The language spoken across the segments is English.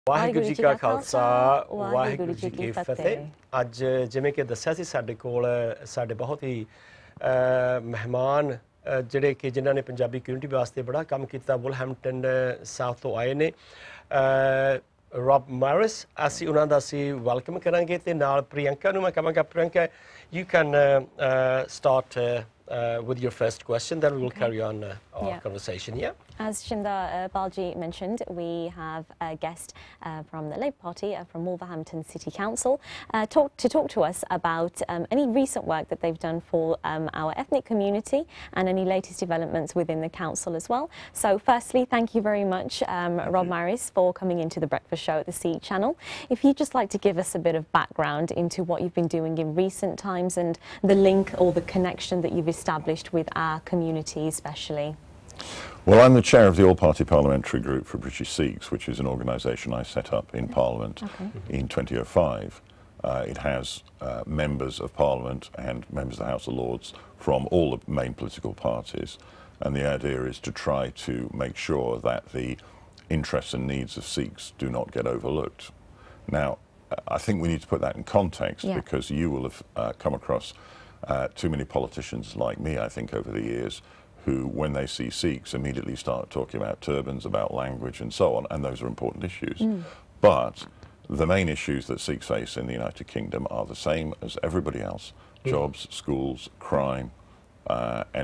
ਵਾਹਿਗੁਰੂ ਜੀ ਕਾ ਖਾਲਸਾ ਵਾਹਿਗੁਰੂ ਜੀ ਕੀ ਫਤਿਹ। ਅੱਜ ਜਿਵੇਂ ਕਿ ਦੱਸਿਆ ਸੀ ਸਾਡੇ ਕੋਲ ਸਾਡੇ ਬਹੁਤ ਹੀ ਮਹਿਮਾਨ ਜਿਹੜੇ ਕਿ ਜਿਨ੍ਹਾਂ ਨੇ ਪੰਜਾਬੀ ਕਮਿਊਨਿਟੀ ਵਾਸਤੇ ਬੜਾ ਕੰਮ ਕੀਤਾ ਵੁਲਹੈਂਪਟਨ ਸਾਊਥ ਤੋਂ ਆਏ ਨੇ ਰੌਬ ਮੈਰਿਸ। ਅਸੀਂ ਉਹਨਾਂ ਦਾ ਅਸੀਂ ਵੈਲਕਮ ਕਰਾਂਗੇ ਤੇ ਨਾਲ ਪ੍ਰਿਯੰਕਾ ਨੂੰ ਮੈਂ ਕਹਾਂਗਾ Priyanka you can start with your first question, then we will carry on our conversation. As Shinda Balji mentioned, we have a guest from the Labour Party from Wolverhampton City Council to talk to us about any recent work that they've done for our ethnic community and any latest developments within the council as well. So firstly, thank you very much, Rob Maris, for coming into the breakfast show at the C Channel. If you'd just like to give us a bit of background into what you've been doing in recent times and the link or the connection that you've established with our community especially. Well, I'm the chair of the All-Party Parliamentary Group for British Sikhs, which is an organisation I set up in Parliament in 2005. It has members of Parliament and members of the House of Lords from all the main political parties, and the idea is to try to make sure that the interests and needs of Sikhs do not get overlooked. Now, I think we need to put that in context because you will have come across too many politicians like me, I think, over the years, who, when they see Sikhs, immediately start talking about turbans, about language and so on, and those are important issues. But the main issues that Sikhs face in the United Kingdom are the same as everybody else. Jobs, schools, crime,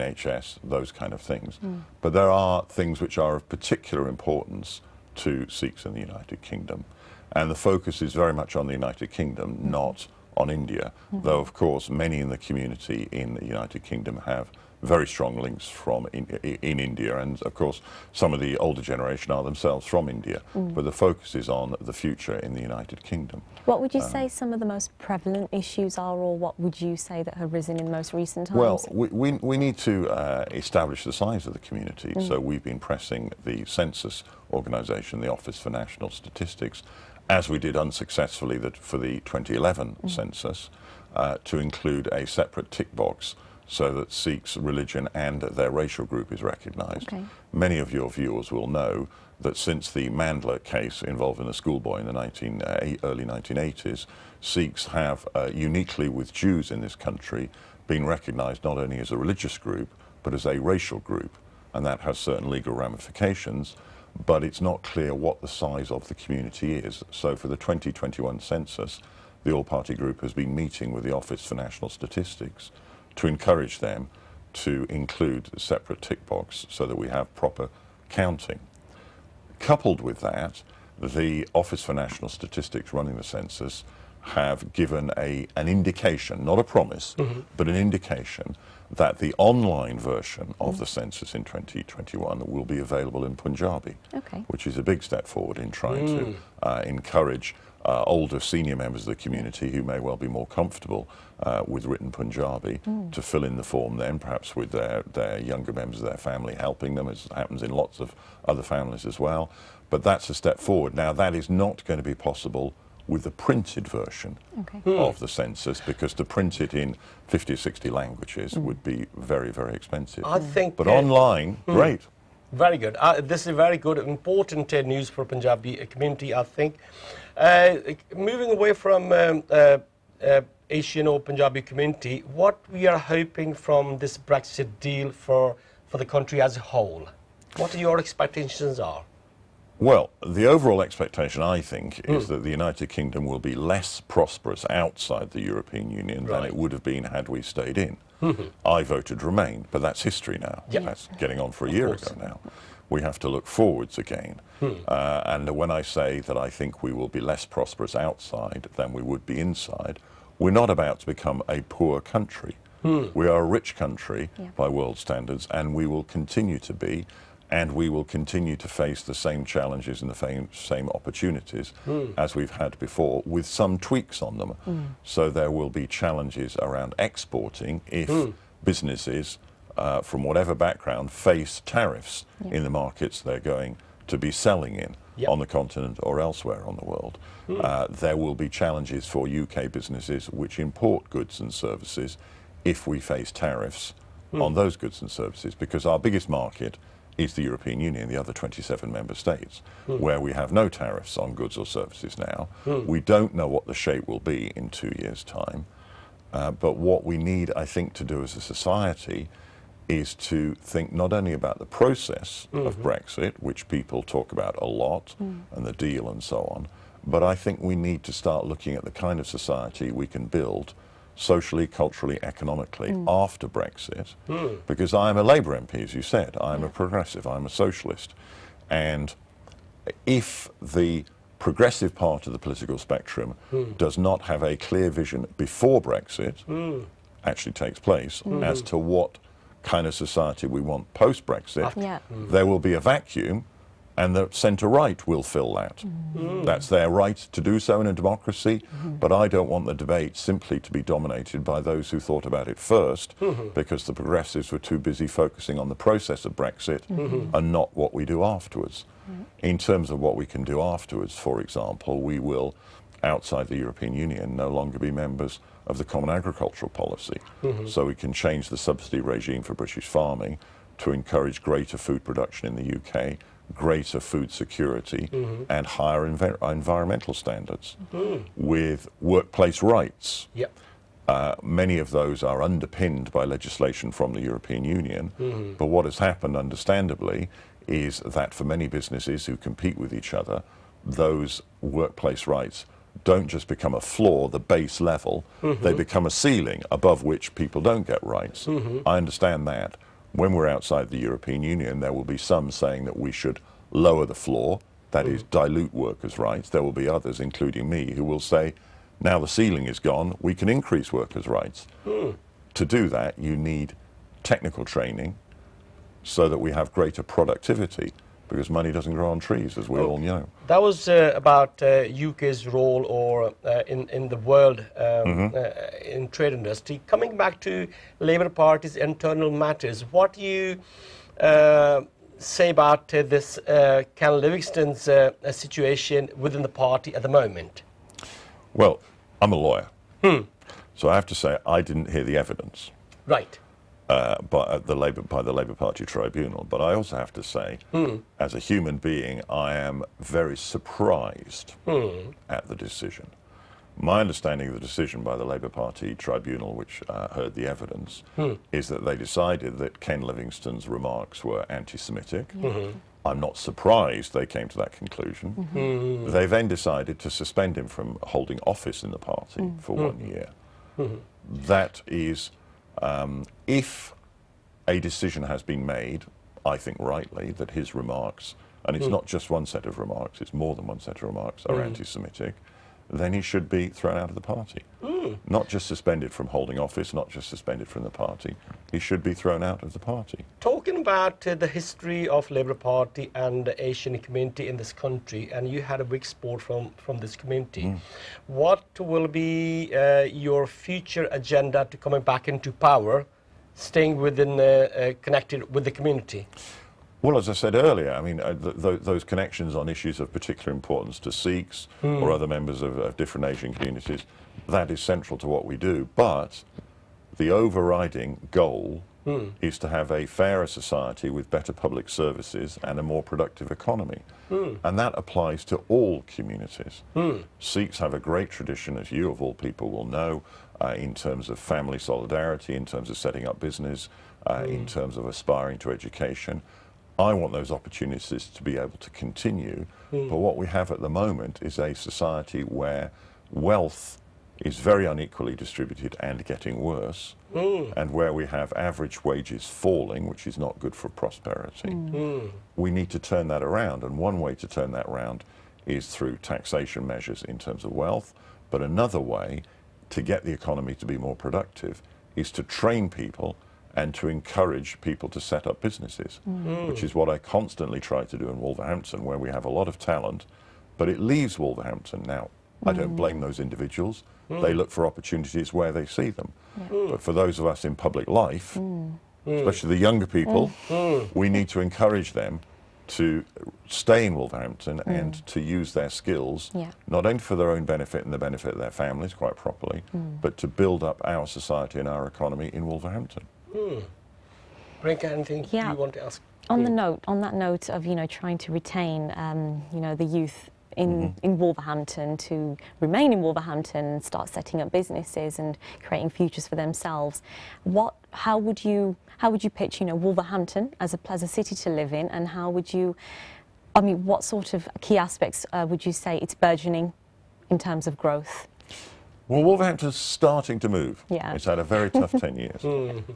NHS, those kind of things. But there are things which are of particular importance to Sikhs in the United Kingdom. And the focus is very much on the United Kingdom, not on India, though, of course, many in the community in the United Kingdom have very strong links from in India, and of course some of the older generation are themselves from India, but the focus is on the future in the United Kingdom. What would you say some of the most prevalent issues are, or what would you say that have risen in most recent times? Well, we need to establish the size of the community, so we've been pressing the census organisation, the Office for National Statistics, as we did unsuccessfully for the 2011 census, to include a separate tick box so that Sikhs' religion and their racial group is recognised. Many of your viewers will know that since the Mandler case involving a schoolboy in the early 1980s, Sikhs have, uniquely with Jews in this country, been recognised not only as a religious group, but as a racial group. And that has certain legal ramifications, but it's not clear what the size of the community is. So for the 2021 census, the All-Party Group has been meeting with the Office for National Statistics to encourage them to include a separate tick box so that we have proper counting. Coupled with that, the Office for National Statistics running the census have given an indication, not a promise, but an indication that the online version of the census in 2021 will be available in Punjabi, which is a big step forward in trying to encourage older senior members of the community who may well be more comfortable with written Punjabi to fill in the form then, perhaps with their younger members of their family helping them, as happens in lots of other families as well. But that's a step forward. Now, that is not going to be possible with the printed version of the census, because to print it in 50 or 60 languages would be very, very expensive. I think but online, great. Very good. This is very good, important news for Punjabi community, I think. Moving away from Asian or Punjabi community, what we are hoping from this Brexit deal for the country as a whole? What are your expectations are? Well, the overall expectation, I think, is that the United Kingdom will be less prosperous outside the European Union than it would have been had we stayed in. I voted Remain, but that's history now. That's getting on for a year ago now. We have to look forwards again. And when I say that I think we will be less prosperous outside than we would be inside, we're not about to become a poor country. We are a rich country by world standards, and we will continue to be. And we will continue to face the same challenges and the same opportunities as we've had before, with some tweaks on them. So there will be challenges around exporting if businesses from whatever background face tariffs in the markets they're going to be selling in on the continent or elsewhere on the world. There will be challenges for UK businesses which import goods and services if we face tariffs on those goods and services, because our biggest market is the European Union, the other 27 member states, where we have no tariffs on goods or services now. We don't know what the shape will be in 2 years' time. But what we need, I think, to do as a society is to think not only about the process of Brexit, which people talk about a lot, and the deal and so on, but I think we need to start looking at the kind of society we can build socially, culturally, economically after Brexit. Because I am a Labour MP, as you said. I'm a progressive, I'm a socialist. And if the progressive part of the political spectrum does not have a clear vision before Brexit actually takes place as to what kind of society we want post-Brexit, there will be a vacuum, and the centre-right will fill that. That's their right to do so in a democracy, but I don't want the debate simply to be dominated by those who thought about it first, because the progressives were too busy focusing on the process of Brexit and not what we do afterwards. In terms of what we can do afterwards, for example, we will, outside the European Union, no longer be members of the Common Agricultural Policy. So we can change the subsidy regime for British farming to encourage greater food production in the UK, greater food security, and higher environmental standards. With workplace rights, many of those are underpinned by legislation from the European Union, but what has happened, understandably, is that for many businesses who compete with each other, those workplace rights don't just become a floor, the base level, they become a ceiling above which people don't get rights. I understand that. When we're outside the European Union, there will be some saying that we should lower the floor, that is, dilute workers' rights. There will be others, including me, who will say, now the ceiling is gone, we can increase workers' rights. To do that, you need technical training so that we have greater productivity, because money doesn't grow on trees, as we all know. That was about UK's role or in the world in trade industry. Coming back to Labour Party's internal matters, what do you say about this Ken Livingstone's situation within the party at the moment? Well, I'm a lawyer, so I have to say I didn't hear the evidence. Right. By the Labour Party tribunal, but I also have to say, as a human being, I am very surprised at the decision. My understanding of the decision by the Labour Party tribunal, which heard the evidence, is that they decided that Ken Livingstone's remarks were anti-Semitic. I'm not surprised they came to that conclusion. They then decided to suspend him from holding office in the party for 1 year. That is, if a decision has been made, I think rightly, that his remarks, and it's not just one set of remarks, it's more than one set of remarks, are anti-Semitic, then he should be thrown out of the party. Not just suspended from holding office, not just suspended from the party, he should be thrown out of the party. Talking about the history of Labour Party and the Asian community in this country, and you had a big support from this community, what will be your future agenda to coming back into power, staying within connected with the community? Well, as I said earlier, I mean, those connections on issues of particular importance to Sikhs or other members of different Asian communities, that is central to what we do. But the overriding goal is to have a fairer society with better public services and a more productive economy. And that applies to all communities. Sikhs have a great tradition, as you of all people will know, in terms of family solidarity, in terms of setting up business, in terms of aspiring to education. I want those opportunities to be able to continue, but what we have at the moment is a society where wealth is very unequally distributed and getting worse, and where we have average wages falling, which is not good for prosperity. We need to turn that around, and one way to turn that around is through taxation measures in terms of wealth, but another way to get the economy to be more productive is to train people and to encourage people to set up businesses, which is what I constantly try to do in Wolverhampton, where we have a lot of talent, but it leaves Wolverhampton. Now, I don't blame those individuals. They look for opportunities where they see them. But for those of us in public life, especially the younger people, we need to encourage them to stay in Wolverhampton and to use their skills, not only for their own benefit and the benefit of their families, quite properly, but to build up our society and our economy in Wolverhampton. Priyanka, anything you want to ask? On that note of, you know, trying to retain, you know, the youth in Wolverhampton to remain in Wolverhampton and start setting up businesses and creating futures for themselves, how would you pitch, you know, Wolverhampton as a city to live in, and how would you, I mean, what sort of key aspects would you say it's burgeoning in terms of growth? Well, Wolverhampton's starting to move. Yeah. It's had a very tough 10 years.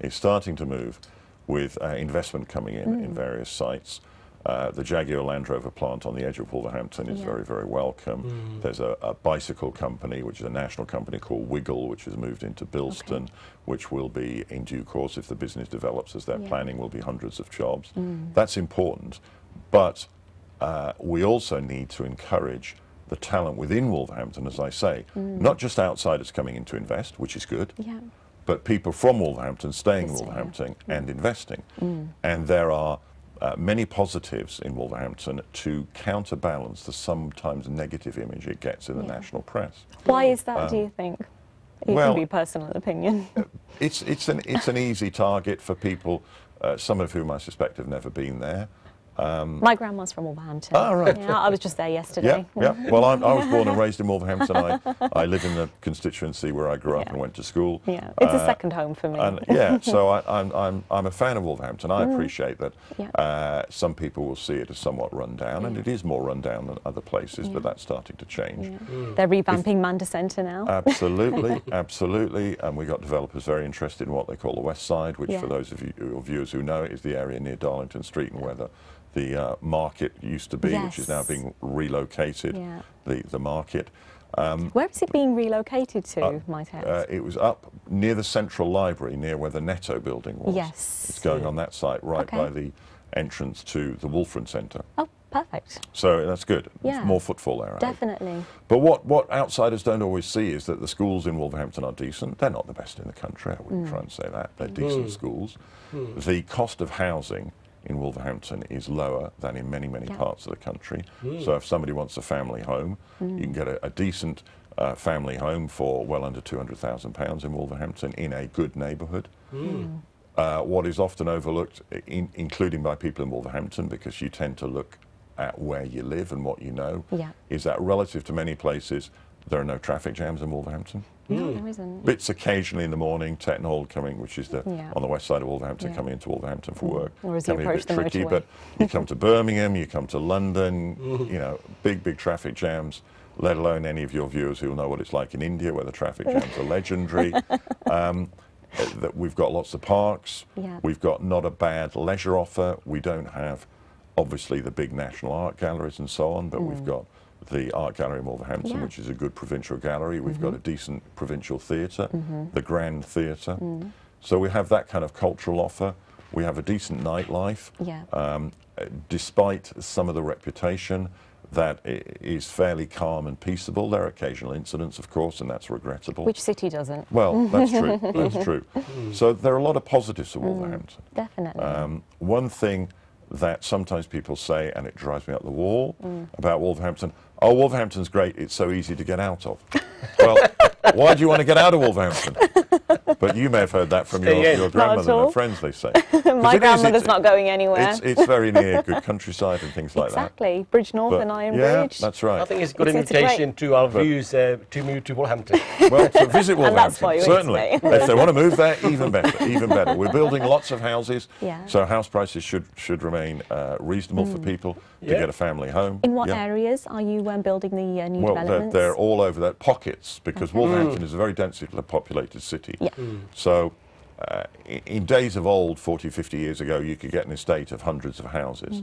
It's starting to move with investment coming in various sites. The Jaguar Land Rover plant on the edge of Wolverhampton is very, very welcome. There's a bicycle company, which is a national company called Wiggle, which has moved into Bilston, which will be, in due course, if the business develops as they're planning, will be hundreds of jobs. That's important. But we also need to encourage the talent within Wolverhampton, as I say, not just outsiders coming in to invest, which is good, but people from Wolverhampton staying in Wolverhampton and investing. And there are many positives in Wolverhampton to counterbalance the sometimes negative image it gets in the national press. Why is that, do you think? It can be personal opinion. It's an easy target for people, some of whom I suspect have never been there. My grandma's from Wolverhampton. Oh, right. Yeah, I was just there yesterday. Yeah. Well, I was born and raised in Wolverhampton. I live in the constituency where I grew up and went to school. Yeah, it's a second home for me. And so I'm a fan of Wolverhampton. I appreciate that some people will see it as somewhat run down, and it is more run down than other places, but that's starting to change. They're revamping Manda Centre now. Absolutely, absolutely. And we got developers very interested in what they call the West Side, which for those of you viewers who know it, is the area near Darlington Street and where the market used to be, which is now being relocated, the market. Where is it being relocated to, might I ask? It was up near the Central Library, near where the Netto building was. Yes. It's going on that site, right by the entrance to the Wolfram Centre. Oh, perfect. So that's good. Yeah. More footfall there, I hope. Definitely. But what outsiders don't always see is that the schools in Wolverhampton are decent. They're not the best in the country, I wouldn't try and say that. They're decent schools. The cost of housing in Wolverhampton is lower than in many parts of the country. So if somebody wants a family home, you can get a decent family home for well under £200,000 in Wolverhampton in a good neighbourhood. What is often overlooked, including by people in Wolverhampton, because you tend to look at where you live and what you know, is that relative to many places, there are no traffic jams in Wolverhampton. No, there isn't. Bits occasionally in the morning, Tettenhall coming, which is on the west side of Wolverhampton, coming into Wolverhampton for work. Or as you can be a approach bit the tricky, motorway. but you come to Birmingham, you come to London, you know, big traffic jams, let alone any of your viewers who will know what it's like in India, where the traffic jams are legendary. That we've got lots of parks, we've got not a bad leisure offer, we don't have obviously the big national art galleries and so on, but we've got the Art Gallery in Wolverhampton, which is a good provincial gallery. We've got a decent provincial theatre, the Grand Theatre. So we have that kind of cultural offer. We have a decent nightlife, despite some of the reputation that is fairly calm and peaceable. There are occasional incidents, of course, and that's regrettable. Which city doesn't? Well, that's true. That's true. So there are a lot of positives to Wolverhampton. Definitely. One thing that sometimes people say, and it drives me up the wall, about Wolverhampton, oh, Wolverhampton's great, it's so easy to get out of. Well, why do you want to get out of Wolverhampton? But you may have heard that from your grandmother and her friends, they say. My grandmother's not going anywhere. It's very near good countryside and things like that. Exactly. Bridge North and Iron Bridge. Yeah, that's right. I think it's a good invitation to our viewers to move to Wolverhampton. Well, to visit Wolverhampton, why certainly. If they want to move there, even better, even better. We're building lots of houses, so house prices should remain reasonable for people to get a family home. In what areas are you building the new developments? They're all over that pockets, because Wolverhampton is a very densely populated city. So in days of old, 40, 50 years ago, you could get an estate of hundreds of houses.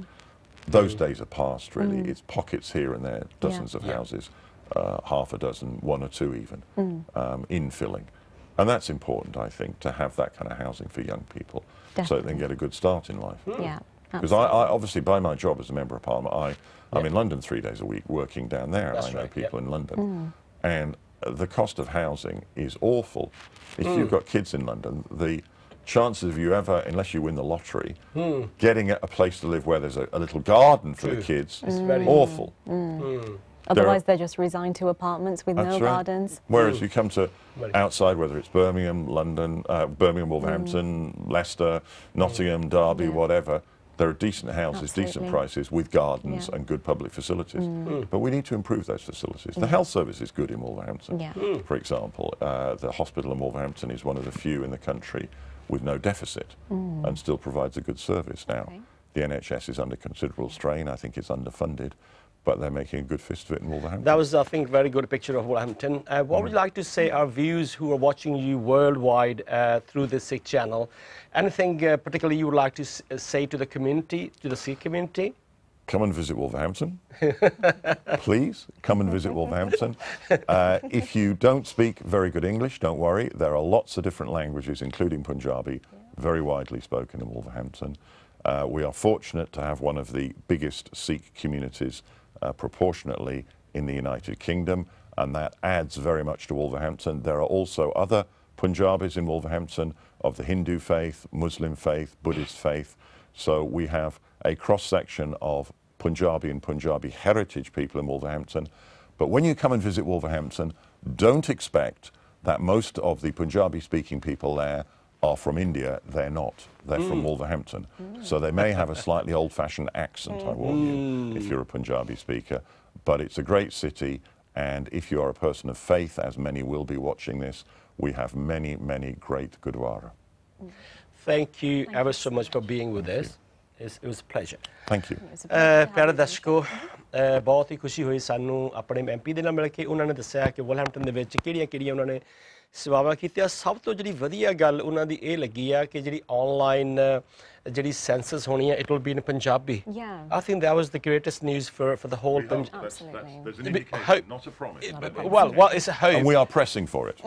Those days are past, really. It's pockets here and there, dozens of houses, half a dozen, one or two even, infilling. And that's important, I think, to have that kind of housing for young people, so they can get a good start in life. Because I obviously, by my job as a Member of Parliament, I'm in London 3 days a week working down there. I know people in London. And the cost of housing is awful. If you've got kids in London, the chances of you ever, unless you win the lottery, getting a place to live where there's a little garden for the kids is awful. Otherwise, they're just resigned to apartments with no gardens. Whereas you come to outside, whether it's Birmingham, London, Birmingham, Wolverhampton, Leicester, Nottingham, Derby, whatever, There are decent houses, decent prices with gardens and good public facilities. But we need to improve those facilities. The health service is good in Wolverhampton, for example. The hospital in Wolverhampton is one of the few in the country with no deficit and still provides a good service now. The NHS is under considerable strain. I think it's underfunded, but they're making a good fist of it in Wolverhampton. That was, I think, a very good picture of Wolverhampton. What would you like to say our viewers who are watching you worldwide through the Sikh channel? Anything particularly you would like to say to the community, to the Sikh community? Come and visit Wolverhampton. Please, come and visit Wolverhampton. If you don't speak very good English, don't worry. There are lots of different languages, including Punjabi, very widely spoken in Wolverhampton. We are fortunate to have one of the biggest Sikh communities proportionately in the United Kingdom, and that adds very much to Wolverhampton. There are also other Punjabis in Wolverhampton of the Hindu faith, Muslim faith, Buddhist faith. So we have a cross-section of Punjabi and Punjabi heritage people in Wolverhampton. But when you come and visit Wolverhampton, don't expect that most of the Punjabi-speaking people there are from India. They're not. They're from Wolverhampton. So they may have a slightly old-fashioned accent, I warn you, if you're a Punjabi speaker. But it's a great city, and if you are a person of faith, as many will be watching this, we have many, many great Gurdwara. Thank you ever so much for being with us. It was a pleasure. Thank you. ਪਿਆਰੇ ਦਰਸ਼ਕੋ ਬਹੁਤ ਹੀ ਖੁਸ਼ੀ ਹੋਈ ਸਾਨੂੰ ਆਪਣੇ MP ਦੇ ਨਾਲ ਮਿਲ ਕੇ ਉਹਨਾਂ ਨੇ ਦੱਸਿਆ ਕਿ ਵੋਲਹੈਂਪਟਨ ਦੇ ਵਿੱਚ ਕਿਹੜੀਆਂ ਉਹਨਾਂ ਨੇ ਸੇਵਾਵਾਂ ਕੀਤੀਆਂ ਸਭ ਤੋਂ ਜਿਹੜੀ ਵਧੀਆ ਗੱਲ ਉਹਨਾਂ ਦੀ ਇਹ ਲੱਗੀ ਆ ਕਿ ਜਿਹੜੀ ਆਨਲਾਈਨ ਜਿਹੜੀ ਸੈਂਸਸ ਹੋਣੀ ਹੈ it will be in Punjabi. I think that was the greatest news for the whole There's an indication, not a promise. Well, it's a hope. And we are pressing for it.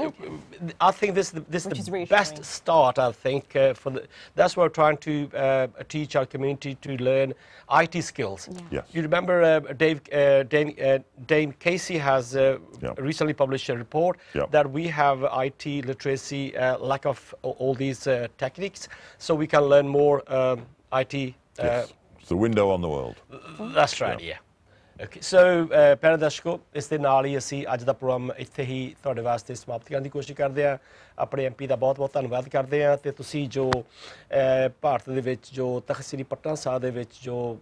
I think this is the best start, I think, that's why we're trying to teach our community to learn IT skills. Yes. You remember Dane Casey has recently published a report that we have IT literacy, lack of all these techniques, so we can learn more IT. Yes. It's the window on the world. That's right, yeah. Okay, so ਪਿਆਰੇ ਦਰਸ਼ਕੋ ਇਸ ਦੇ ਨਾਲ ਹੀ ਅਸੀਂ ਅੱਜ ਦਾ programme ਇੱਥੇ ਹੀ ਤੁਹਾਡੇ ਵਾਸਤੇ ਸਮਾਪਤ ਕਰਨ ਦੀ ਕੋਸ਼ਿਸ਼ ਕਰਦੇ ਹਾਂ ਆਪਣੇ ਐਮਪੀ ਦਾ ਬਹੁਤ ਬਹੁਤ ਧੰਨਵਾਦ ਕਰਦੇ ਹਾਂ ਤੇ ਤੁਸੀਂ ਜੋ ਭਾਰਤ ਦੇ ਵਿੱਚ ਜੋ ਤਖ਼ਤ ਸ੍ਰੀ ਪਟਨਾ ਸਾਹਿਬ ਦੇ ਵਿੱਚ ਜੋ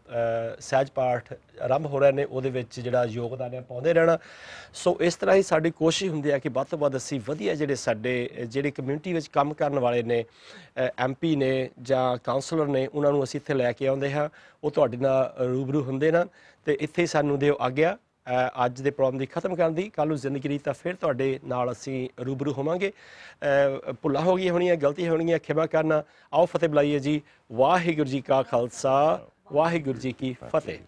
ਸਹਿਜ ਪਾਠ ਆਰੰਭ ਹੋ ਰਹੇ ਨੇ ਉਹਦੇ ਵਿੱਚ ਜਿਹੜਾ ਯੋਗਦਾਨ ਹੈ ਪਾਉਂਦੇ ਰਹਿਣਾ ਸੋ ਇਸ ਤਰ੍ਹਾਂ ਹੀ ਸਾਡੀ ਕੋਸ਼ਿਸ਼ ਹੁੰਦੀ ਹੈ ਕਿ ਵੱਧ ਤੋਂ ਵੱਧ ਅਸੀਂ ਵਧੀਆ ਜਿਹੜੇ ਕਮਿਊਨਿਟੀ ਵਿੱਚ ਕੰਮ ਕਰਨ ਵਾਲੇ ਨੇ ਐਮਪੀ ਨੇ ਜਾਂ ਕਾਉਂਸਲਰ ਨੇ ਉਹਨਾਂ ਨੂੰ ਅਸੀਂ ਇੱਥੇ ਲੈ ਕੇ ਆਉਂਦੇ ਹਾਂ ਉਹ ਤੁਹਾਡੇ ਨਾਲ ਰੂਬਰੂ ਹੁੰਦੇ ਨੇ ਤੇ ਇੱਥੇ ਸਾਨੂੰ ਦਿਓ ਆਗਿਆ ਅੱਜ ਦੇ ਪ੍ਰੋਗਰਾਮ ਦੀ ਖਤਮ ਕਰਨ ਦੀ ਕੱਲ੍ਹ ਨੂੰ ਜ਼ਿੰਦਗੀ ਦੀ ਤਾਂ ਫਿਰ ਤੁਹਾਡੇ ਨਾਲ ਅਸੀਂ ਰੂਬਰੂ ਹੋਵਾਂਗੇ ਭੁੱਲਾਂ ਹੋ ਗਈਆਂ ਹੋਣੀਆਂ ਗਲਤੀਆਂ ਹੋਣਗੀਆਂ ਖਿਮਾ ਕਰਨਾ ਆਓ ਫਤਿਹ ਬੁਲਾਈਏ ਜੀ ਵਾਹਿਗੁਰੂ ਜੀ ਕਾ ਖਾਲਸਾ ਵਾਹਿਗੁਰੂ ਜੀ ਕੀ ਫਤਿਹ